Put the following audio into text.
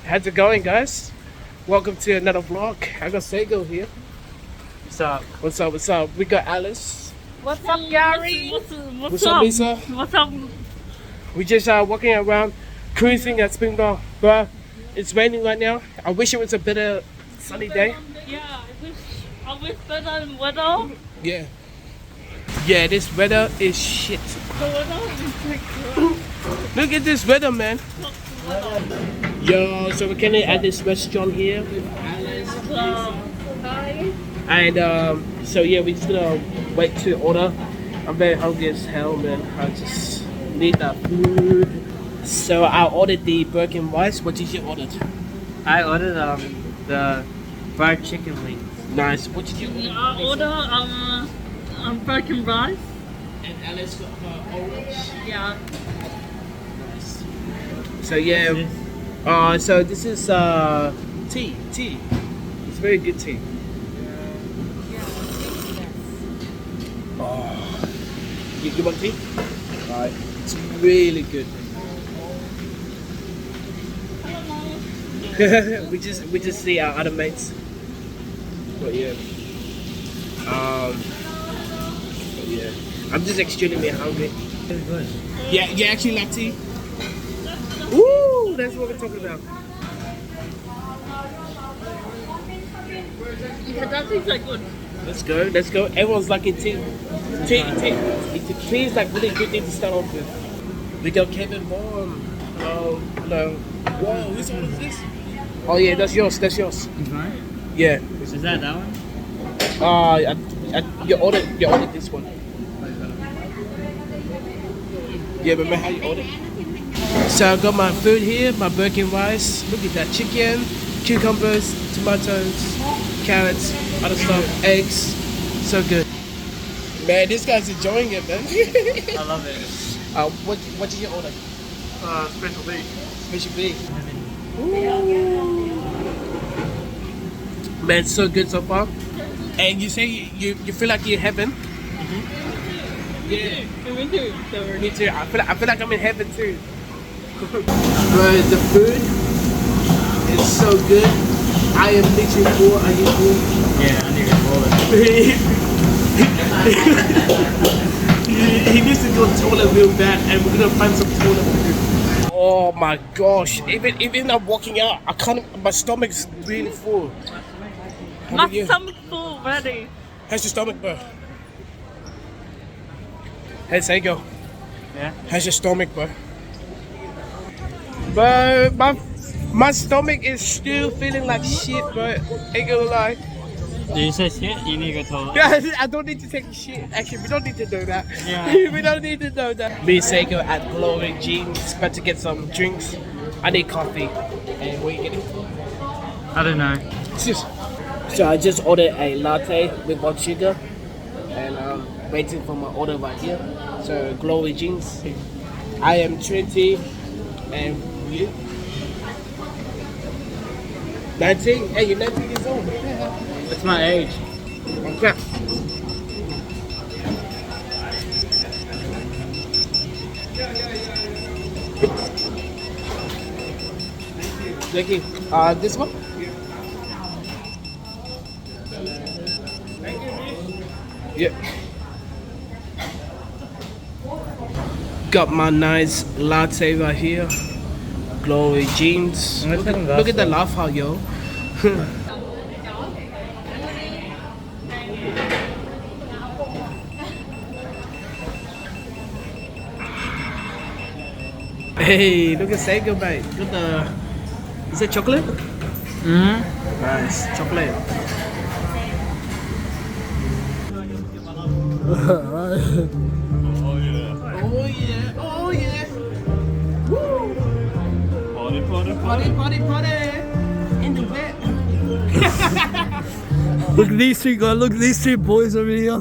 How's it going, guys? Welcome to another vlog. I got Sego here. What's up? What's up? What's up? We got Alice. What's up, Gary? What's up, Lisa? What's up? We just walking around, cruising at Springvale, but it's raining right now. I wish it was a better sunny day. Yeah, I wish better weather. Yeah. Yeah, this weather is shit. The weather is like crap. Look at this weather, man. Yo, so we're gonna at this restaurant here with Alice. Hi. And so yeah, we're just gonna wait to order. I'm very hungry as hell, man. I just need that food. So I ordered the burger and rice. What did you order? I ordered the fried chicken wings. Nice. What did you order? I order broken rice. And Alice got her orange. Yeah. Nice. So yeah. So this is tea. It's very good tea. Oh, you want tea? Right. It's really good. we just see our other mates. But yeah. But yeah. I'm just extremely hungry. Very good. Yeah, you actually like tea? Woo! That's what we're talking about. Yeah, that tastes like good. Let's go. Everyone's liking tea. Tea is like really good thing to start off with. We got Kevin Bond. Hello. Whoa, whose order is this? Oh yeah, that's yours. Mine? Yeah. Is that one? You ordered this one. Yeah, remember how you ordered? So I got my food here, my burger and rice. Look at that, chicken, cucumbers, tomatoes, carrots, other stuff, eggs. So good. Man, this guy's enjoying it, man. I love it. What did you order? Special B. Special B. Man, so good so far. And you say you feel like you're in heaven? Yeah. Me too. Me too. I feel like I'm in heaven too. Bro, the food is so good. I am literally full. Are you full? Yeah, I need to roll it. He needs to go to the toilet real bad, and we're gonna find some toilet food. Oh my gosh! Even I'm walking out, I can't. My stomach's really full. My stomach's full already. How's your stomach, bro? Hey, Sego. Yeah? How's your stomach, bro? Bro, my stomach is still feeling like shit, bro. Ain't gonna lie. Did you say shit? You need to go toilet? Yeah, I don't need to take a shit. Actually, we don't need to do that. Yeah. We don't need to do that. Me and Sego at Glowing Jeans, about to get some drinks. I need coffee. And what are you getting? I don't know. So I just ordered a latte with hot sugar. And I'm waiting for my order right here. So Glowing Jeans. I am 20 and you? 19? Hey, you're 19 years old. That's my age. Oh crap. Thank you. This one? Yeah. Got my nice latte right here. Glowy jeans. Look at the laugh out, yo. Hey, look at Sego, mate. Look at the. Is that chocolate? Mm-hmm. Nice, chocolate. Oh yeah. Woo! Party. In the bed. Look at these three guys, look at these three boys over here.